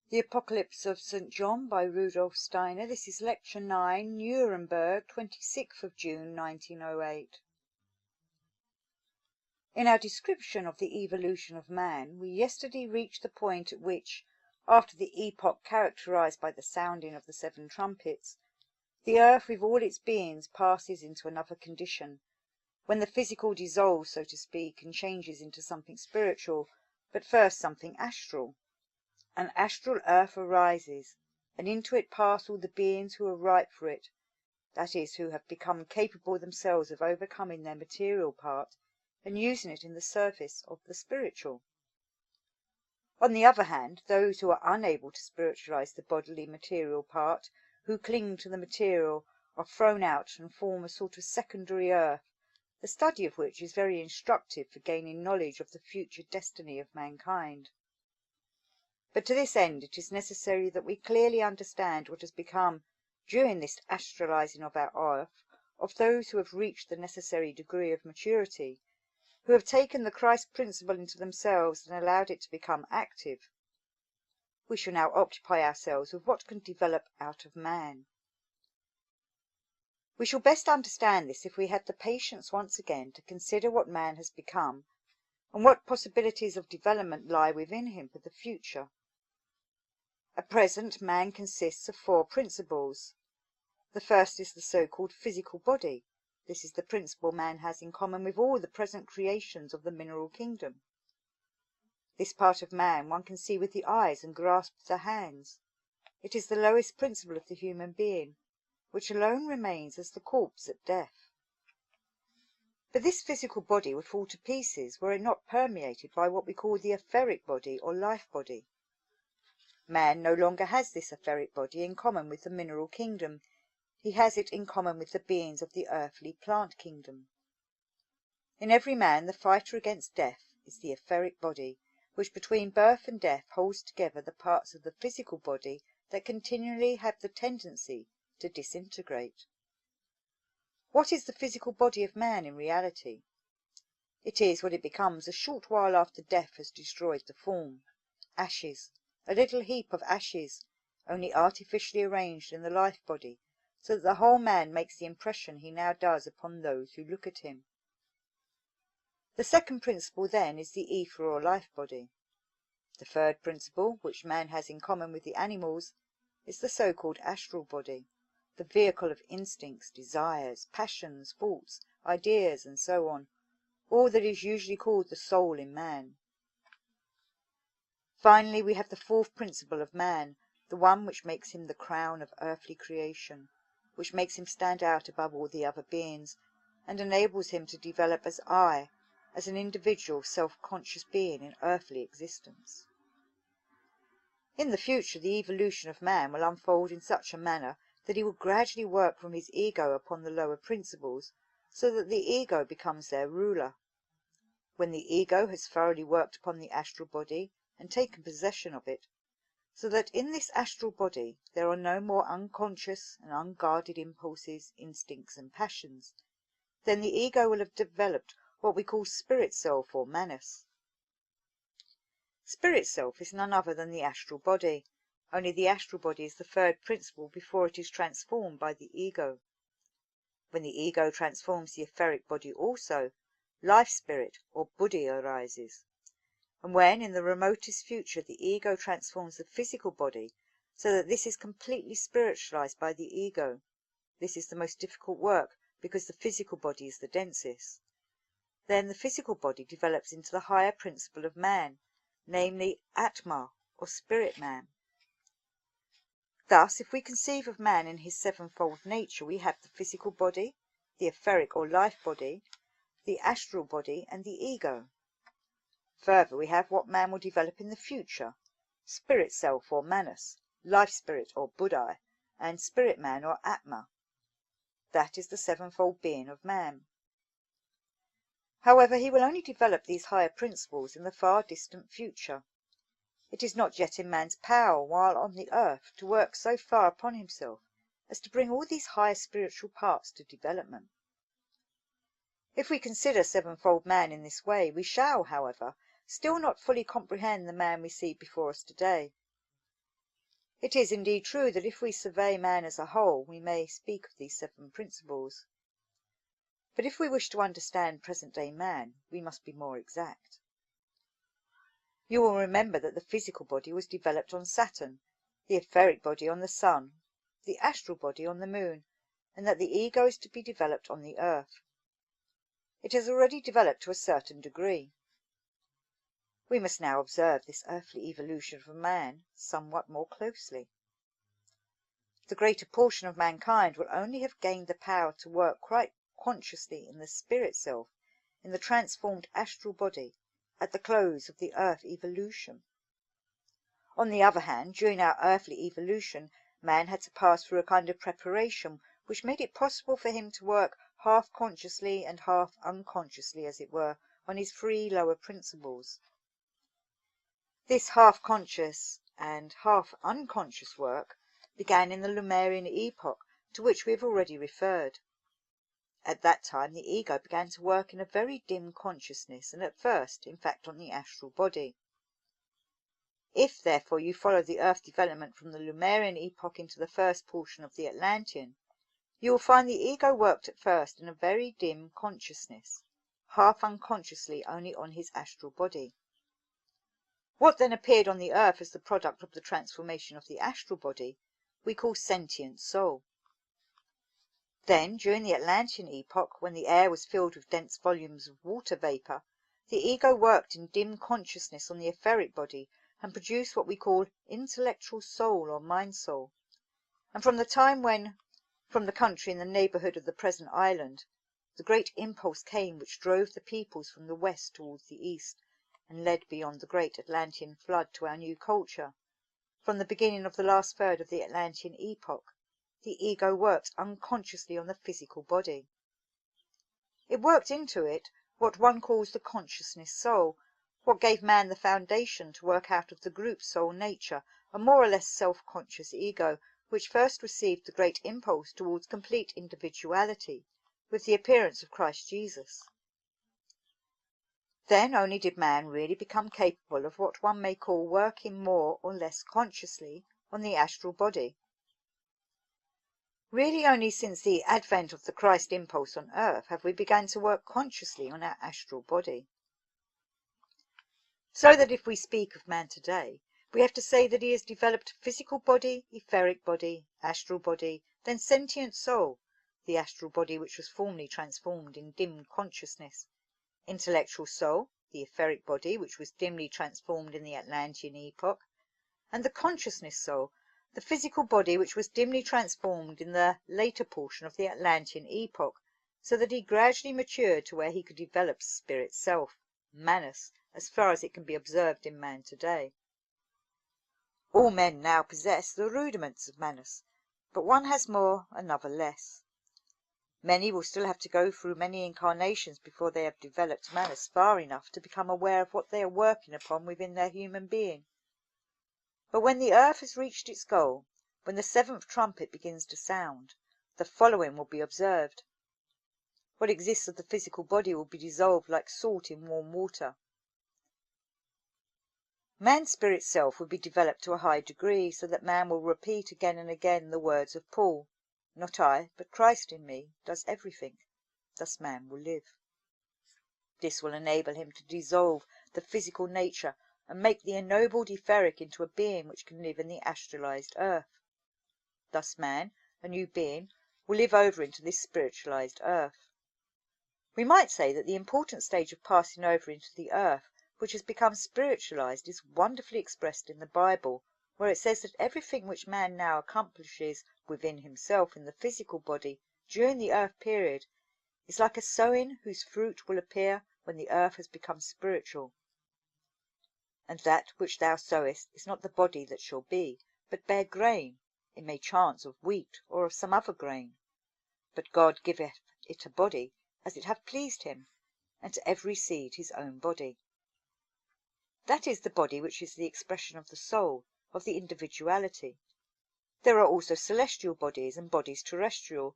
The Apocalypse of St. John by Rudolf Steiner. This is Lecture 9, Nuremberg, 26th of June 1908. In our description of the evolution of man, we yesterday reached the point at which, after the epoch characterized by the sounding of the 7 trumpets, the earth with all its beings passes into another condition, when the physical dissolves, so to speak, and changes into something spiritual, but first something astral. An astral earth arises, and into it pass all the beings who are ripe for it, that is, who have become capable themselves of overcoming their material part and using it in the service of the spiritual. On the other hand, those who are unable to spiritualize the bodily material part, who cling to the material, are thrown out and form a sort of secondary earth, the study of which is very instructive for gaining knowledge of the future destiny of mankind. But to this end it is necessary that we clearly understand what has become, during this astralizing of our earth, of those who have reached the necessary degree of maturity, who have taken the Christ principle into themselves and allowed it to become active. We shall now occupy ourselves with what can develop out of man. We shall best understand this if we have the patience once again to consider what man has become, and what possibilities of development lie within him for the future. At present, man consists of 4 principles. The first is the so-called physical body. This is the principle man has in common with all the present creations of the mineral kingdom. This part of man one can see with the eyes and grasp with the hands. It is the lowest principle of the human being, which alone remains as the corpse at death. But this physical body would fall to pieces were it not permeated by what we call the etheric body or life body. Man no longer has this etheric body in common with the mineral kingdom. He has it in common with the beings of the earthly plant kingdom. In every man the fighter against death is the etheric body, which between birth and death holds together the parts of the physical body that continually have the tendency to disintegrate. What is the physical body of man in reality? It is what it becomes a short while after death has destroyed the form. Ashes. A little heap of ashes, only artificially arranged in the life body, so that the whole man makes the impression he now does upon those who look at him. The second principle, then, is the ether or life body. The third principle, which man has in common with the animals, is the so-called astral body, the vehicle of instincts, desires, passions, thoughts, ideas, and so on, all that is usually called the soul in man. Finally, we have the 4th principle of man, the one which makes him the crown of earthly creation, which makes him stand out above all the other beings, and enables him to develop as an individual self-conscious being in earthly existence. In the future, the evolution of man will unfold in such a manner that he will gradually work from his ego upon the lower principles, so that the ego becomes their ruler. When the ego has thoroughly worked upon the astral body and taken possession of it, so that in this astral body there are no more unconscious and unguarded impulses, instincts and passions, then the ego will have developed what we call spirit self or manus. Spirit self is none other than the astral body, only the astral body is the 3rd principle before it is transformed by the ego. When the ego transforms the etheric body also, life spirit or buddhi arises. And when, in the remotest future, the ego transforms the physical body so that this is completely spiritualized by the ego, this is the most difficult work because the physical body is the densest. Then the physical body develops into the higher principle of man, namely Atma, or spirit man. Thus, if we conceive of man in his 7-fold nature, we have the physical body, the etheric or life body, the astral body, and the ego. Further, we have what man will develop in the future, spirit self or manus, life spirit or buddhi, and spirit man or atma. That is the 7-fold being of man. However, he will only develop these higher principles in the far distant future. It is not yet in man's power, while on the earth, to work so far upon himself as to bring all these higher spiritual parts to development. If we consider 7-fold man in this way, we shall, however, still not fully comprehend the man we see before us today. It is indeed true that if we survey man as a whole, we may speak of these 7 principles. But if we wish to understand present-day man, we must be more exact. You will remember that the physical body was developed on Saturn, the etheric body on the Sun, the astral body on the Moon, and that the ego is to be developed on the Earth. It has already developed to a certain degree. We must now observe this earthly evolution of man somewhat more closely. The greater portion of mankind will only have gained the power to work quite consciously in the spirit self, in the transformed astral body, at the close of the earth evolution. On the other hand, during our earthly evolution, man had to pass through a kind of preparation which made it possible for him to work half consciously and half unconsciously, as it were, on his 3 lower principles. This half conscious and half unconscious work began in the Lemurian epoch, to which we have already referred. At that time the ego began to work in a very dim consciousness, and at first, in fact, on the astral body. If, therefore, you follow the earth development from the Lemurian epoch into the first portion of the Atlantean, you will find the ego worked at first in a very dim consciousness, half unconsciously only on his astral body. What then appeared on the earth as the product of the transformation of the astral body, we call sentient soul. Then, during the Atlantean epoch, when the air was filled with dense volumes of water vapour, the ego worked in dim consciousness on the etheric body and produced what we call intellectual soul or mind soul. And from the time when, from the country in the neighbourhood of the present island, the great impulse came which drove the peoples from the west towards the east, and led beyond the great Atlantean flood to our new culture, from the beginning of the last third of the Atlantean epoch, the ego worked unconsciously on the physical body. It worked into it what one calls the consciousness soul, what gave man the foundation to work out of the group soul nature, a more or less self-conscious ego, which first received the great impulse towards complete individuality with the appearance of Christ Jesus. Then only did man really become capable of what one may call working more or less consciously on the astral body. Really only since the advent of the Christ impulse on earth have we begun to work consciously on our astral body. So that if we speak of man today, we have to say that he has developed physical body, etheric body, astral body, then sentient soul, the astral body which was formerly transformed in dim consciousness, intellectual soul, the etheric body which was dimly transformed in the Atlantean epoch, and the consciousness soul, the physical body which was dimly transformed in the later portion of the Atlantean epoch, so that he gradually matured to where he could develop spirit self, manus, as far as it can be observed in man today. All men now possess the rudiments of manus, but one has more, another less. Many will still have to go through many incarnations before they have developed manus far enough to become aware of what they are working upon within their human being. But when the earth has reached its goal, when the 7th trumpet begins to sound, the following will be observed. What exists of the physical body will be dissolved like salt in warm water. Man's spirit self will be developed to a high degree, so that man will repeat again and again the words of Paul, "Not I, but Christ in me, does everything." Thus man will live. This will enable him to dissolve the physical nature and make the ennobled etheric into a being which can live in the astralized earth. Thus man, a new being, will live over into this spiritualized earth. We might say that the important stage of passing over into the earth, which has become spiritualized, is wonderfully expressed in the Bible, where it says that everything which man now accomplishes within himself in the physical body during the earth period is like a sowing whose fruit will appear when the earth has become spiritual. And that which thou sowest is not the body that shall be, but bear grain, it may chance of wheat or of some other grain. But God giveth it a body, as it hath pleased him, and to every seed his own body. That is the body which is the expression of the soul, of the individuality. There are also celestial bodies and bodies terrestrial,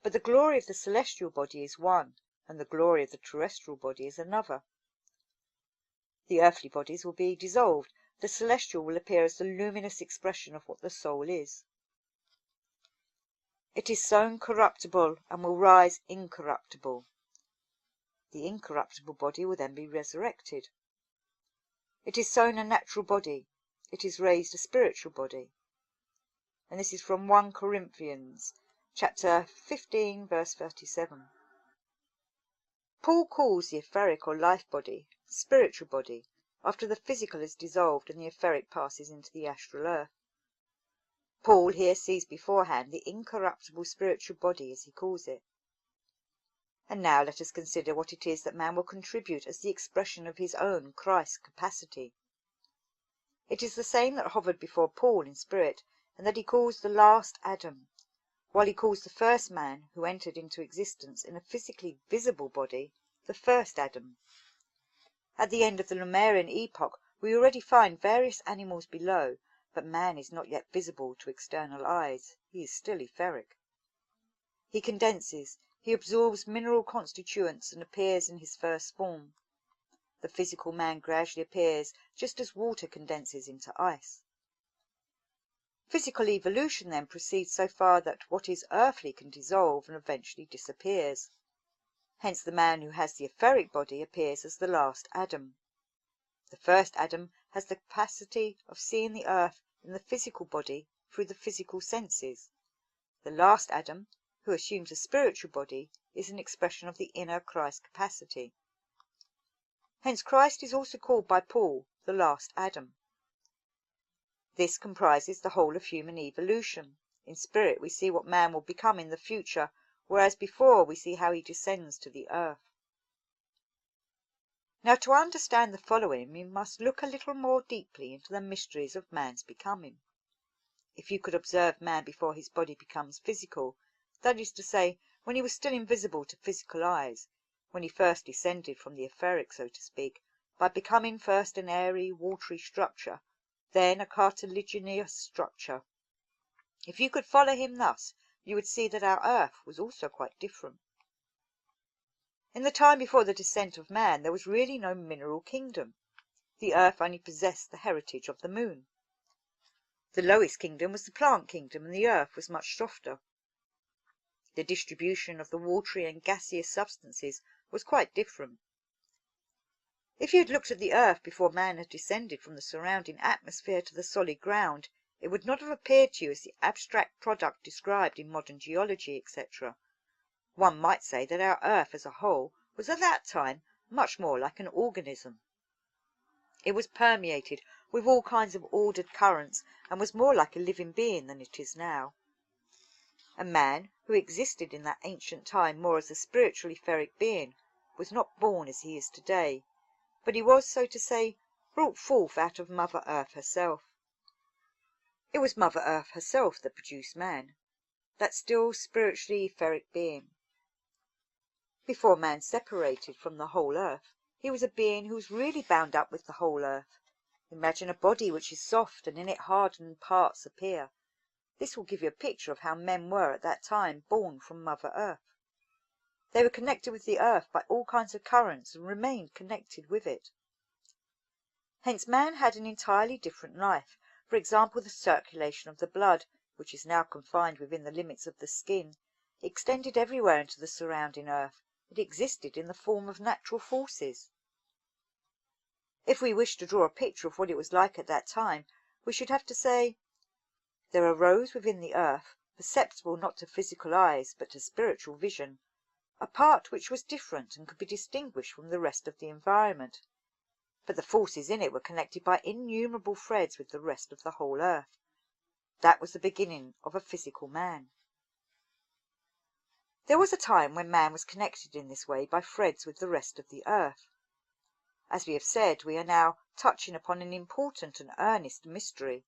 but the glory of the celestial body is one, and the glory of the terrestrial body is another. The earthly bodies will be dissolved, the celestial will appear as the luminous expression of what the soul is. It is sown corruptible and will rise incorruptible. The incorruptible body will then be resurrected. It is sown a natural body. It is raised a spiritual body. And this is from 1 Corinthians chapter 15, verse 37. Paul calls the etheric or life body spiritual body after the physical is dissolved and the etheric passes into the astral earth. Paul here sees beforehand the incorruptible spiritual body, as he calls it. And now let us consider what it is that man will contribute as the expression of his own Christ capacity. It is the same that hovered before Paul in spirit, and that he calls the last Adam, while he calls the first man who entered into existence in a physically visible body the first Adam. At the end of the Lemurian epoch we already find various animals below, but man is not yet visible to external eyes. He is still etheric. He condenses, he absorbs mineral constituents and appears in his first form. The physical man gradually appears just as water condenses into ice. Physical evolution then proceeds so far that what is earthly can dissolve and eventually disappears. Hence the man who has the etheric body appears as the last Adam. The first Adam has the capacity of seeing the earth in the physical body through the physical senses. The last Adam, who assumes a spiritual body, is an expression of the inner Christ capacity. Hence Christ is also called by Paul the last Adam. This comprises the whole of human evolution. In spirit we see what man will become in the future, whereas before we see how he descends to the earth. Now, to understand the following, we must look a little more deeply into the mysteries of man's becoming. If you could observe man before his body becomes physical, that is to say, when he was still invisible to physical eyes, when he first descended from the etheric, so to speak, by becoming first an airy, watery structure, then a cartilaginous structure. If you could follow him thus, you would see that our earth was also quite different. In the time before the descent of man, there was really no mineral kingdom. The earth only possessed the heritage of the moon. The lowest kingdom was the plant kingdom, and the earth was much softer. The distribution of the watery and gaseous substances was quite different. If you had looked at the earth before man had descended from the surrounding atmosphere to the solid ground, it would not have appeared to you as the abstract product described in modern geology, etc. One might say that our earth as a whole was at that time much more like an organism. It was permeated with all kinds of ordered currents and was more like a living being than it is now. A man who existed in that ancient time more as a spiritual etheric being was not born as he is today, but he was, so to say, brought forth out of Mother Earth herself. It was Mother Earth herself that produced man, that still spiritually etheric being. Before man separated from the whole earth, he was a being who was really bound up with the whole earth. Imagine a body which is soft and in it hardened parts appear. This will give you a picture of how men were at that time born from Mother Earth. They were connected with the earth by all kinds of currents and remained connected with it. Hence man had an entirely different life. For example, the circulation of the blood, which is now confined within the limits of the skin, extended everywhere into the surrounding earth. It existed in the form of natural forces. If we wish to draw a picture of what it was like at that time, we should have to say, there arose within the earth, perceptible not to physical eyes but to spiritual vision, a part which was different and could be distinguished from the rest of the environment, but the forces in it were connected by innumerable threads with the rest of the whole earth. That was the beginning of a physical man. There was a time when man was connected in this way by threads with the rest of the earth. As we have said, we are now touching upon an important and earnest mystery,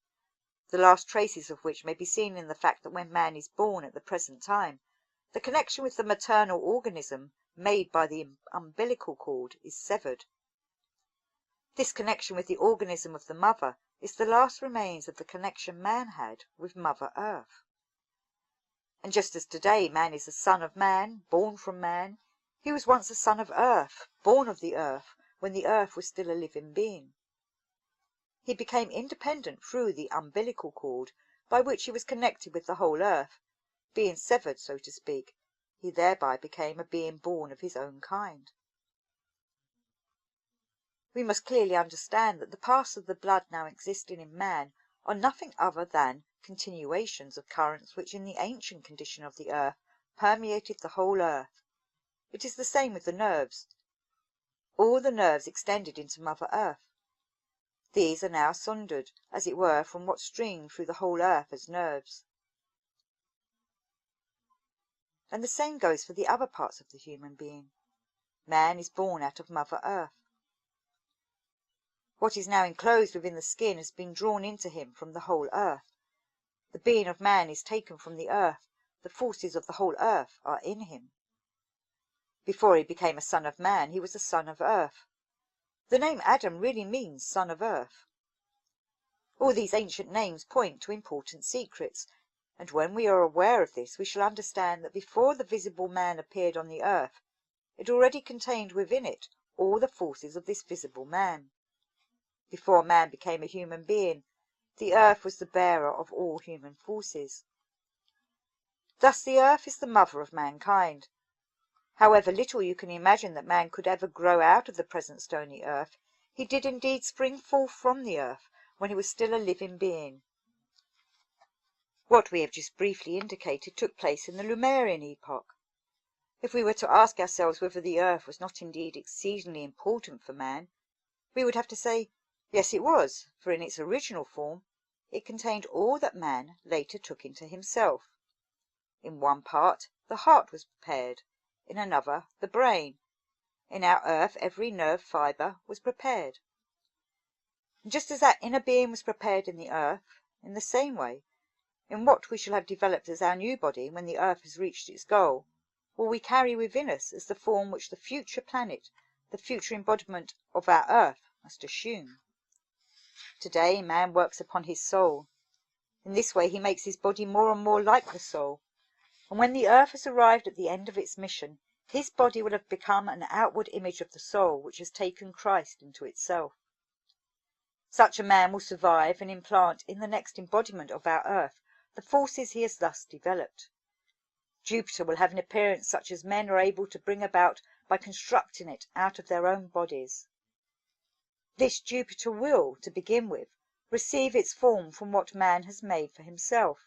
the last traces of which may be seen in the fact that when man is born at the present time, the connection with the maternal organism made by the umbilical cord is severed. This connection with the organism of the mother is the last remains of the connection man had with Mother Earth. And just as today man is a son of man, born from man, he was once a son of earth, born of the earth, when the earth was still a living being. he became independent through the umbilical cord by which he was connected with the whole earth. Being severed, so to speak, he thereby became a being born of his own kind. We must clearly understand that the paths of the blood now existing in man are nothing other than continuations of currents which in the ancient condition of the earth permeated the whole earth. It is the same with the nerves. All the nerves extended into Mother Earth. These are now sundered, as it were, from what streamed through the whole earth as nerves. And the same goes for the other parts of the human being. Man is born out of Mother Earth. What is now enclosed within the skin has been drawn into him from the whole earth. The being of man is taken from the earth. The forces of the whole earth are in him. Before he became a son of man, he was a son of earth. The name Adam really means son of earth. All these ancient names point to important secrets, and when we are aware of this, we shall understand that before the visible man appeared on the earth, it already contained within it all the forces of this visible man. Before man became a human being, the earth was the bearer of all human forces. Thus the earth is the mother of mankind. However little you can imagine that man could ever grow out of the present stony earth, he did indeed spring forth from the earth when he was still a living being. What we have just briefly indicated took place in the Lemurian epoch. If we were to ask ourselves whether the earth was not indeed exceedingly important for man, we would have to say, yes, it was, for in its original form it contained all that man later took into himself. In one part the heart was prepared, in another the brain. In our earth every nerve fibre was prepared. And just as that inner being was prepared in the earth, in the same way, in what we shall have developed as our new body when the earth has reached its goal, will we carry within us as the form which the future planet, the future embodiment of our earth, must assume. Today man works upon his soul. In this way he makes his body more and more like the soul, and when the earth has arrived at the end of its mission, his body will have become an outward image of the soul which has taken Christ into itself. Such a man will survive and implant in the next embodiment of our earth the forces he has thus developed. Jupiter will have an appearance such as men are able to bring about by constructing it out of their own bodies. This Jupiter will, to begin with, receive its form from what man has made for himself.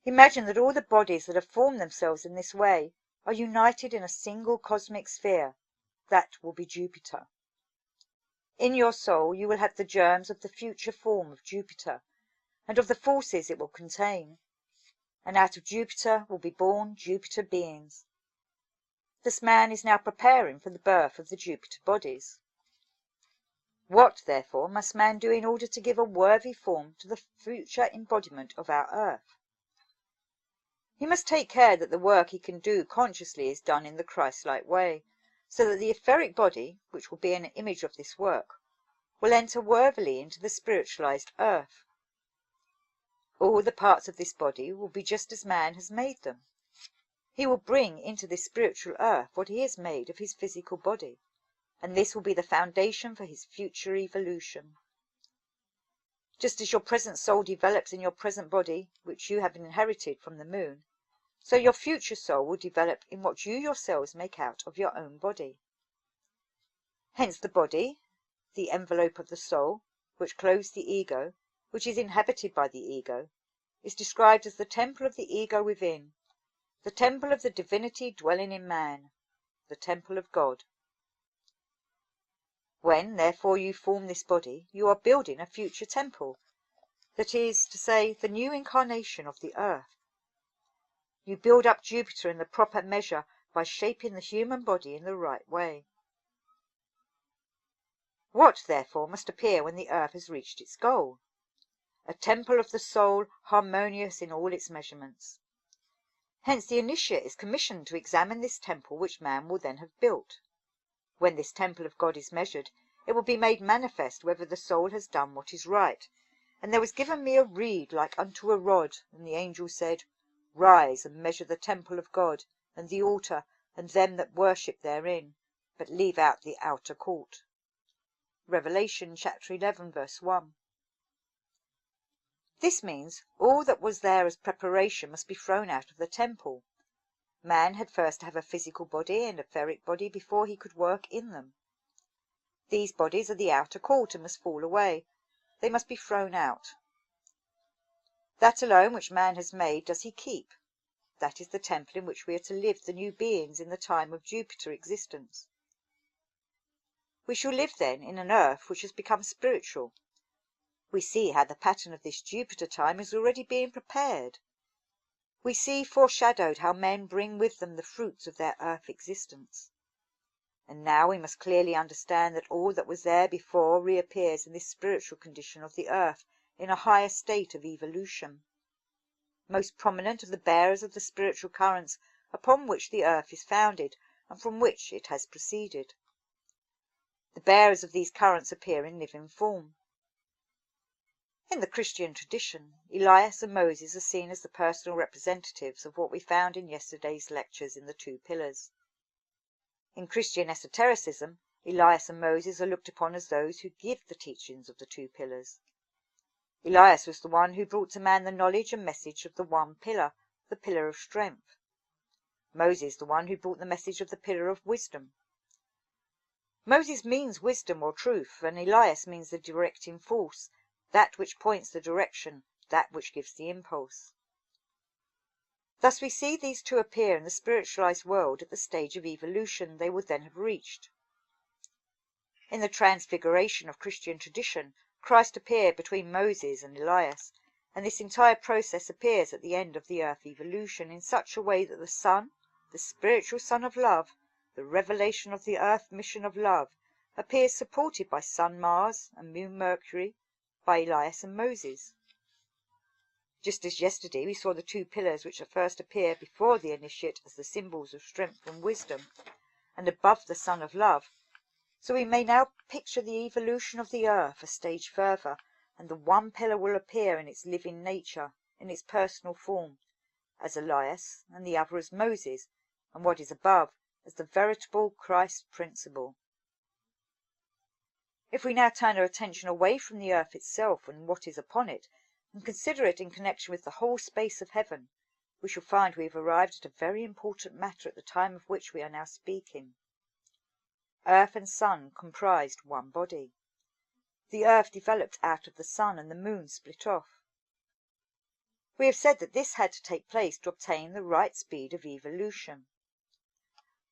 Imagine that all the bodies that have formed themselves in this way are united in a single cosmic sphere. That will be Jupiter. In your soul you will have the germs of the future form of Jupiter, and of the forces it will contain, and out of Jupiter will be born Jupiter beings. This man is now preparing for the birth of the Jupiter bodies. What, therefore, must man do in order to give a worthy form to the future embodiment of our earth? He must take care that the work he can do consciously is done in the Christ-like way, so that the etheric body, which will be an image of this work, will enter worthily into the spiritualized earth. All the parts of this body will be just as man has made them. He will bring into this spiritual earth what he has made of his physical body, and this will be the foundation for his future evolution. Just as your present soul develops in your present body, which you have inherited from the moon, so your future soul will develop in what you yourselves make out of your own body. Hence the body, the envelope of the soul, which clothes the ego, which is inhabited by the ego, is described as the temple of the ego within, the temple of the divinity dwelling in man, the temple of God. When, therefore, you form this body, you are building a future temple, that is to say, the new incarnation of the earth. You build up Jupiter in the proper measure by shaping the human body in the right way. What, therefore, must appear when the earth has reached its goal? A temple of the soul, harmonious in all its measurements. Hence the initiate is commissioned to examine this temple which man will then have built. When this temple of God is measured, it will be made manifest whether the soul has done what is right. And there was given me a reed like unto a rod, and the angel said, Rise and measure the temple of God, and the altar, and them that worship therein, but leave out the outer court. Revelation chapter 11, verse 1. This means all that was there as preparation must be thrown out of the temple. Man had first to have a physical body and a etheric body before he could work in them. These bodies are the outer court and must fall away. They must be thrown out. That alone which man has made does he keep. That is the temple in which we are to live the new beings in the time of Jupiter existence. We shall live then in an earth which has become spiritual. We see how the pattern of this Jupiter time is already being prepared. We see foreshadowed how men bring with them the fruits of their earth existence. And now we must clearly understand that all that was there before reappears in this spiritual condition of the earth in a higher state of evolution. Most prominent of the bearers of the spiritual currents upon which the earth is founded and from which it has proceeded. The bearers of these currents appear in living form. In the Christian tradition, Elias and Moses are seen as the personal representatives of what we found in yesterday's lectures in the two pillars. In Christian esotericism, Elias and Moses are looked upon as those who give the teachings of the two pillars. Elias was the one who brought to man the knowledge and message of the one pillar, the pillar of strength. Moses the one who brought the message of the pillar of wisdom. Moses means wisdom or truth, and Elias means the directing force, that which points the direction, that which gives the impulse. Thus we see these two appear in the spiritualized world at the stage of evolution they would then have reached. In the transfiguration of Christian tradition, Christ appeared between Moses and Elias, and this entire process appears at the end of the earth evolution in such a way that the Son, the spiritual Son of Love, the revelation of the earth mission of love, appears supported by Sun Mars and Moon Mercury, by Elias and Moses. Just as yesterday we saw the two pillars which at first appear before the initiate as the symbols of strength and wisdom, and above the Sun of Love, so we may now picture the evolution of the earth a stage further, and the one pillar will appear in its living nature, in its personal form, as Elias, and the other as Moses, and what is above as the veritable Christ principle. If we now turn our attention away from the earth itself and what is upon it, and consider it in connection with the whole space of heaven, we shall find we have arrived at a very important matter at the time of which we are now speaking. Earth and sun comprised one body. The earth developed out of the sun, and the moon split off. We have said that this had to take place to obtain the right speed of evolution.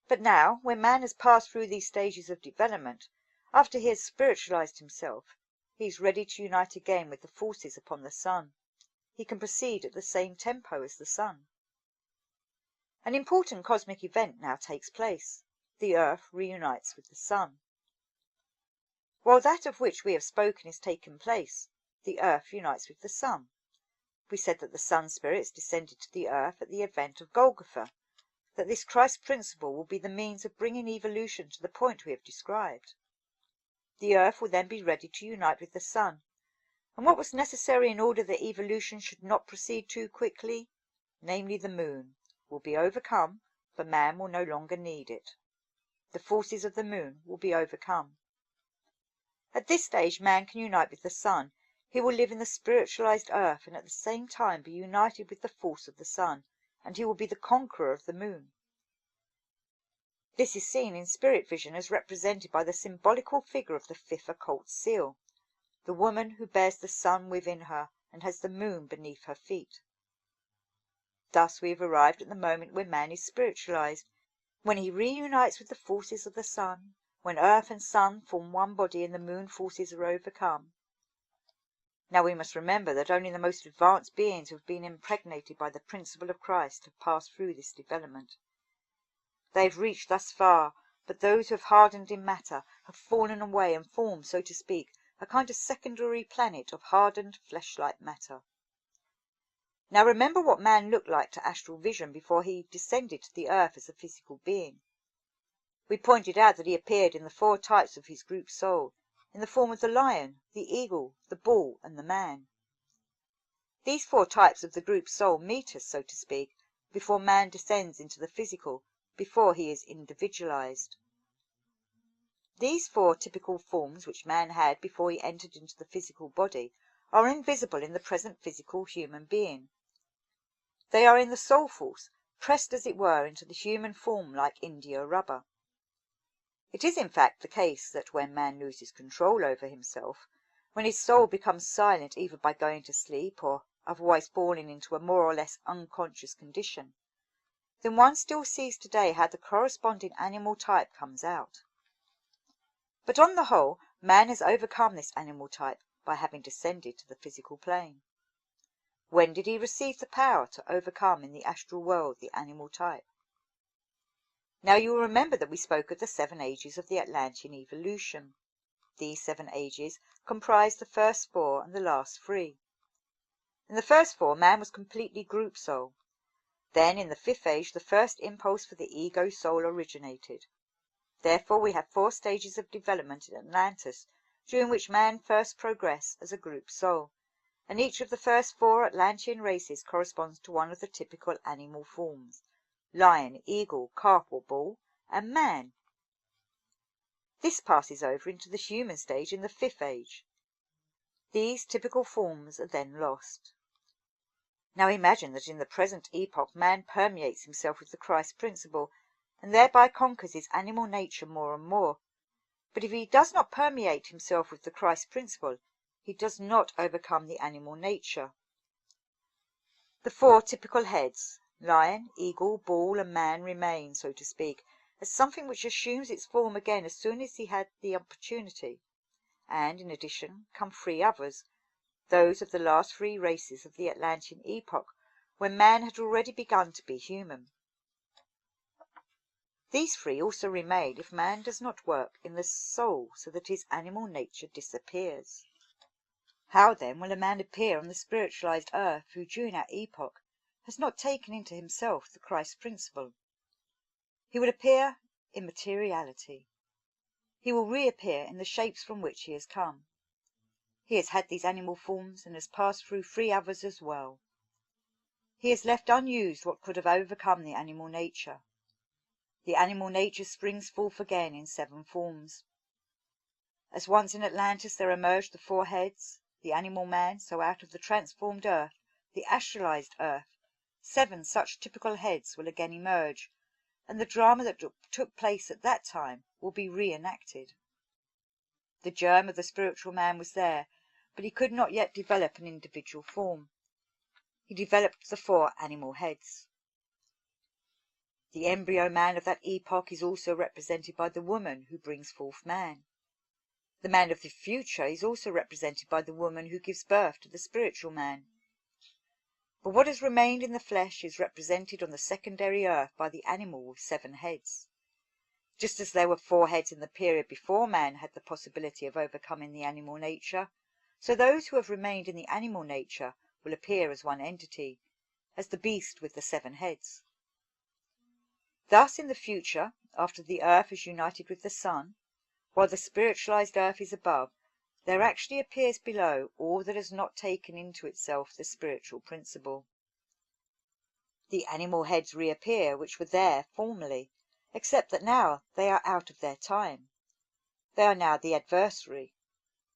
But now, when man has passed through these stages of development, after he has spiritualized himself, he is ready to unite again with the forces upon the sun. He can proceed at the same tempo as the sun. An important cosmic event now takes place. The earth reunites with the sun. While that of which we have spoken is taking place, the earth unites with the sun. We said that the sun spirits descended to the earth at the event of Golgotha, that this Christ principle will be the means of bringing evolution to the point we have described. The earth will then be ready to unite with the sun, and what was necessary in order that evolution should not proceed too quickly, namely the moon, will be overcome, for man will no longer need it. The forces of the moon will be overcome. At this stage man can unite with the sun. He will live in the spiritualized earth and at the same time be united with the force of the sun, and he will be the conqueror of the moon. This is seen in spirit vision as represented by the symbolical figure of the fifth occult seal, the woman who bears the sun within her and has the moon beneath her feet. Thus we have arrived at the moment when man is spiritualized, when he reunites with the forces of the sun, when earth and sun form one body and the moon forces are overcome. Now we must remember that only the most advanced beings who have been impregnated by the principle of Christ have passed through this development. They have reached thus far, but those who have hardened in matter have fallen away and formed, so to speak, a kind of secondary planet of hardened flesh-like matter. Now remember what man looked like to astral vision before he descended to the earth as a physical being. We pointed out that he appeared in the four types of his group soul, in the form of the lion, the eagle, the bull, and the man. These four types of the group soul meet us, so to speak, before man descends into the physical, before he is individualized. These four typical forms which man had before he entered into the physical body are invisible in the present physical human being. They are in the soul force, pressed as it were into the human form like india rubber. It is in fact the case that when man loses control over himself, when his soul becomes silent either by going to sleep or otherwise falling into a more or less unconscious condition, then one still sees today how the corresponding animal type comes out. But on the whole, man has overcome this animal type by having descended to the physical plane. When did he receive the power to overcome in the astral world the animal type? Now you will remember that we spoke of the 7 ages of the Atlantean evolution. These 7 ages comprised the first 4 and the last 3. In the first 4, man was completely group soul. Then, in the 5th age, the first impulse for the ego soul originated. Therefore, we have 4 stages of development in Atlantis, during which man first progressed as a group soul, and each of the first 4 Atlantean races corresponds to one of the typical animal forms: lion, eagle, calf or bull, and man. This passes over into the human stage in the 5th age. These typical forms are then lost. Now imagine that in the present epoch man permeates himself with the Christ principle, and thereby conquers his animal nature more and more. But if he does not permeate himself with the Christ principle, he does not overcome the animal nature. The 4 typical heads, lion, eagle, bull, and man, remain, so to speak, as something which assumes its form again as soon as he had the opportunity, and, in addition, come 3 others, those of the last 3 races of the Atlantean epoch, when man had already begun to be human. These 3 also remain if man does not work in the soul so that his animal nature disappears. How, then, will a man appear on the spiritualized earth who, during our epoch, has not taken into himself the Christ principle? He will appear in materiality. He will reappear in the shapes from which he has come. He has had these animal forms and has passed through 3 others as well. He has left unused what could have overcome the animal nature. The animal nature springs forth again in 7 forms. As once in Atlantis there emerged the 4 heads, the animal man, so out of the transformed earth, the astralized earth, 7 such typical heads will again emerge, and the drama that took place at that time will be reenacted. The germ of the spiritual man was there, but he could not yet develop an individual form. He developed the 4 animal heads. The embryo man of that epoch is also represented by the woman who brings forth man. The man of the future is also represented by the woman who gives birth to the spiritual man. But what has remained in the flesh is represented on the secondary earth by the animal with 7 heads. Just as there were 4 heads in the period before man had the possibility of overcoming the animal nature, so those who have remained in the animal nature will appear as one entity, as the beast with the 7 heads. Thus, in the future, after the earth is united with the sun, while the spiritualized earth is above, there actually appears below all that has not taken into itself the spiritual principle. The animal heads reappear which were there formerly, except that now they are out of their time. They are now the adversary.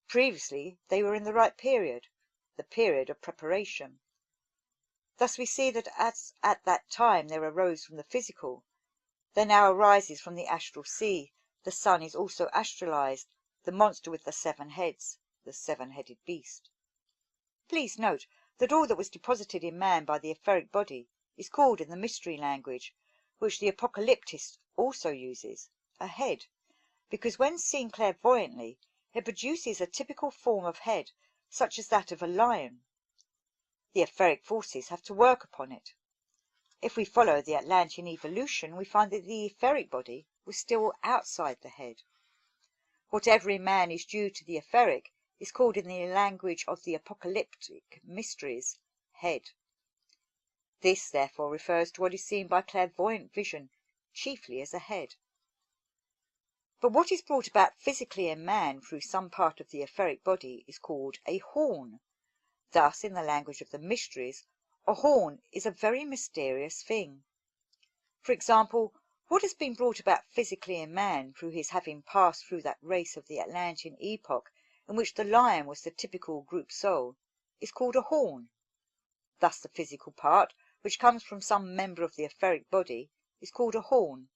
Previously they were in the right period, the period of preparation. Thus we see that as at that time there arose from the physical, there now arises from the astral sea. The sun is also astralized, the monster with the 7 heads, the 7-headed beast. Please note that all that was deposited in man by the etheric body is called in the mystery language, which the apocalyptist also uses, a head, because when seen clairvoyantly it produces a typical form of head, such as that of a lion. The etheric forces have to work upon it. If we follow the Atlantean evolution, we find that the etheric body was still outside the head. Whatever in man is due to the etheric is called in the language of the apocalyptic mysteries, head. This, therefore, refers to what is seen by clairvoyant vision, chiefly as a head. But what is brought about physically in man through some part of the etheric body is called a horn. Thus, in the language of the mysteries, a horn is a very mysterious thing. For example, what has been brought about physically in man through his having passed through that race of the Atlantean epoch in which the lion was the typical group soul, is called a horn. Thus the physical part, which comes from some member of the etheric body, is called a horn.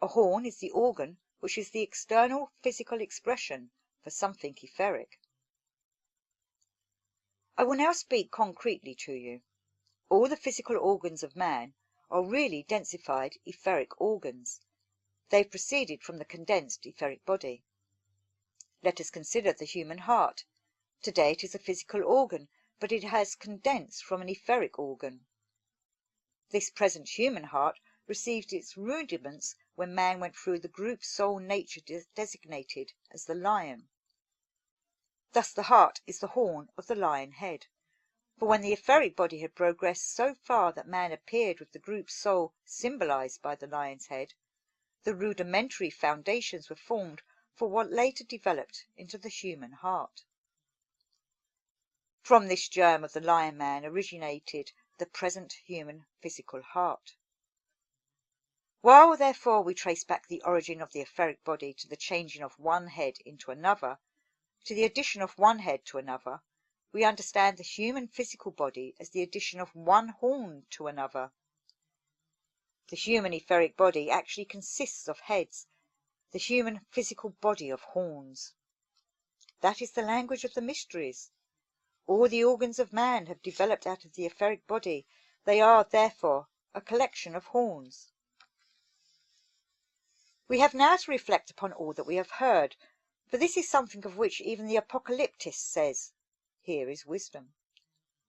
A horn is the organ which is the external physical expression for something etheric. I will now speak concretely to you. All the physical organs of man are really densified etheric organs. They have proceeded from the condensed etheric body. Let us consider the human heart. Today it is a physical organ, but it has condensed from an etheric organ. This present human heart received its rudiments when man went through the group soul nature designated as the lion. Thus the heart is the horn of the lion head. For when the etheric body had progressed so far that man appeared with the group soul symbolized by the lion's head, the rudimentary foundations were formed for what later developed into the human heart. From this germ of the lion man originated the present human physical heart. While, therefore, we trace back the origin of the etheric body to the changing of one head into another, to the addition of one head to another, we understand the human physical body as the addition of one horn to another. The human etheric body actually consists of heads, the human physical body of horns. That is the language of the mysteries. All the organs of man have developed out of the etheric body. They are, therefore, a collection of horns. We have now to reflect upon all that we have heard, for this is something of which even the apocalyptist says, "Here is wisdom."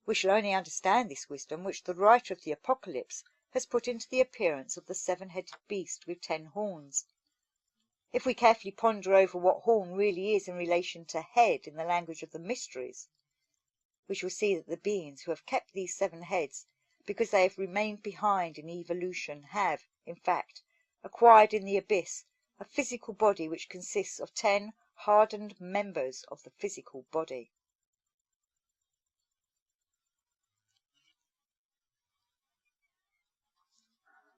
We shall only understand this wisdom which the writer of the Apocalypse has put into the appearance of the seven-headed beast with 10 horns. If we carefully ponder over what horn really is in relation to head in the language of the mysteries, we shall see that the beings who have kept these 7 heads, because they have remained behind in evolution, have, in fact, acquired in the abyss a physical body which consists of 10 hardened members of the physical body.